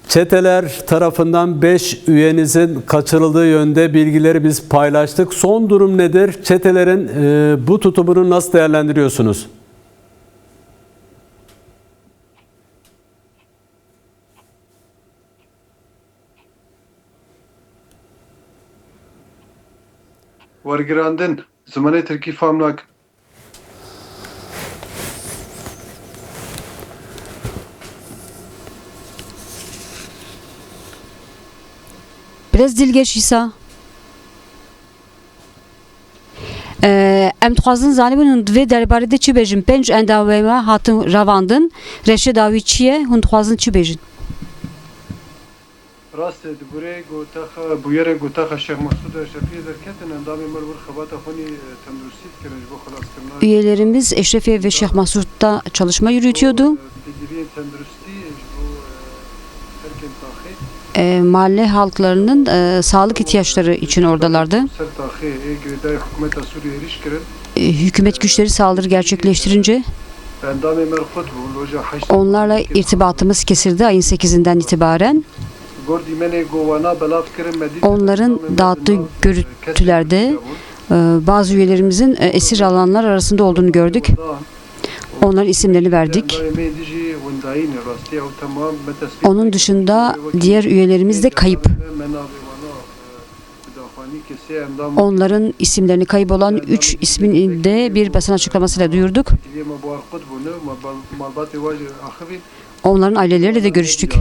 Çeteler tarafından 5 üyenizin kaçırıldığı yönde bilgileri biz paylaştık. Son durum nedir? Çetelerin bu tutumunu nasıl değerlendiriyorsunuz? Vargirandın. Zamanı Türkiye famnak. Biraz dilgeçiyse. Em dixwazin zanibin divê derbarê de çi bêjin? Pênc endamê me hatin revandin. Reşê dawî çi ye? Hûn dixwazin çi bêjin? Rast dibure gotaxa buyere gotaxa Şeyh Masud Eşrefiye derketin endamı mervur xabata xoni tendrüstit kirin bu xalas kırna. Üyelerimiz Eşrefiye ve Şeyh Masud'da çalışma yürütüyordu. Digiriyen tendrüsti bu herken taxi. Mahalle halklarının sağlık ihtiyaçları için oradalardı. Ser taxi gredai hükümeta Suriye eriş kirin. Hükümet güçleri saldırı gerçekleştirince Endamı merhut bu loja haşt. onlarla irtibatımız kesildi ayın 8'inden itibaren. Gordi mene govana belaf kirin medit. Onların dağıttığı görüntülerde bazı üyelerimizin esir alanlar arasında olduğunu gördük. Onların isimlerini verdik. Onun dışında diğer üyelerimiz de kayıp. Onların isimlerini kayıp olan 3 ismini de bir basın açıklamasıyla duyurduk. Onların aileleriyle de görüştük.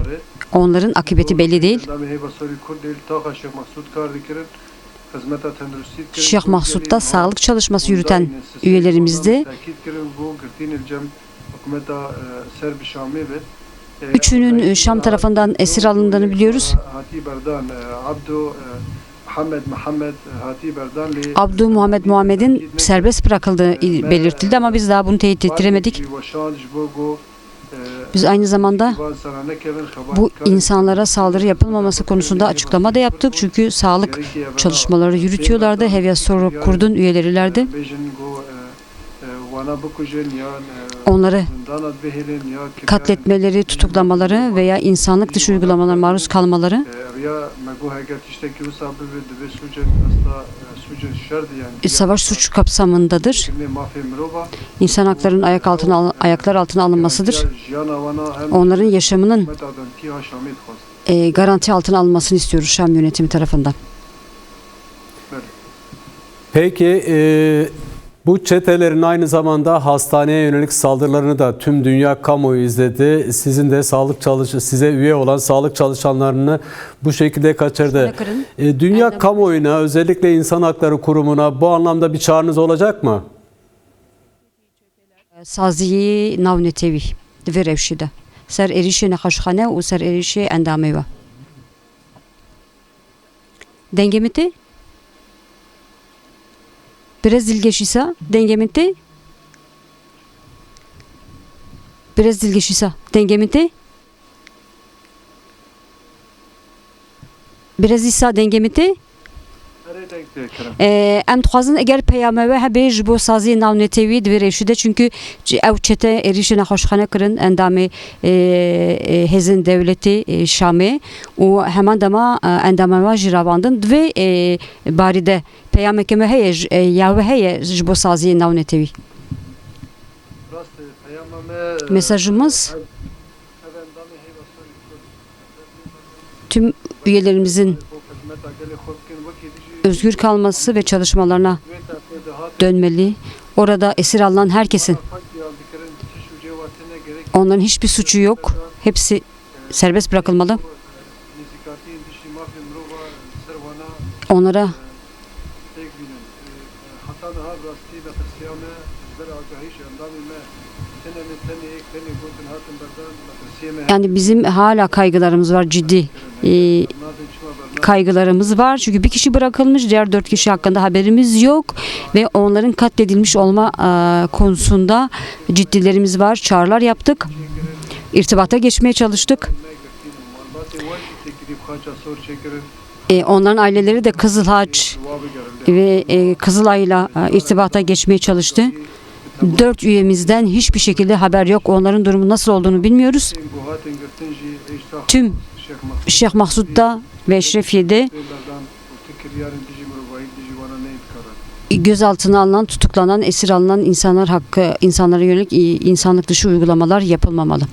Onların akıbeti belli değil. Şeyh Mahsud'da sağlık çalışması yürüten üyelerimizde üçünün Şam tarafından esir alındığını biliyoruz. Abdü Muhammed Muhammed'in serbest bırakıldığı belirtildi ama biz daha bunu teyit ettiremedik. Biz aynı zamanda bu insanlara saldırı yapılmaması konusunda açıklama da yaptık. Çünkü sağlık çalışmaları yürütüyorlardı. Hevya Soru Kurd'un üyelerilerdi. Onları katletmeleri, tutuklamaları veya insanlık dışı uygulamalara maruz kalmaları savaş suçu kapsamındadır. İnsan haklarının ayaklar altına alınmasıdır. Onların yaşamının garanti altına alınmasını istiyoruz Şam yönetimi tarafından. Peki bu çetelerin aynı zamanda hastaneye yönelik saldırılarını da tüm dünya kamuoyu izledi. Sizin de size üye olan sağlık çalışanlarını bu şekilde kaçırdı. Dünya kamuoyuna, özellikle İnsan Hakları Kurumu'na bu anlamda bir çağrınız olacak mı? Saziyi navnetevi ve revşide. Ser erişe nexaşxane u ser erişe endameva. Dengemeti? Biraz dilgeçiyse dengemeti. Biraz dilgeçiyse dengemeti. Biraz ise dengemeti. Em dixwazin eger peyame ve hebe ji bo saziyê navnetewî divê rêşide çünkü ew çete êrişê nexweşxane kirin endamê hêzên dewletê Şamê û heman dema endamê jî ravandin divê barî de peyameke me heye ya ve heye ji bo saziyê navnetewî. Mesajımız tüm üyelerimizin özgür kalması ve çalışmalarına dönmeli. Orada esir alınan herkesin, onların hiçbir suçu yok. Hepsi serbest bırakılmalı. Onlara yani bizim hala kaygılarımız var, ciddi kaygılarımız var. Çünkü bir kişi bırakılmış, diğer 4 kişi hakkında haberimiz yok ve onların katledilmiş olma konusunda ciddilerimiz var. Çağrılar yaptık. İrtibata geçmeye çalıştık. Onların aileleri de Kızıl Haç ve Kızılay'la irtibata geçmeye çalıştı. 4 üyemizden hiçbir şekilde haber yok. Onların durumu nasıl olduğunu bilmiyoruz. Tüm Şeyh Maksud da ve Eşref Yedi Beylerden o tekrarın dici müruvayı dici bana ne intikarat. gözaltına alınan, tutuklanan, esir alınan insanlar hakkı, insanlara yönelik insanlık dışı uygulamalar yapılmamalı.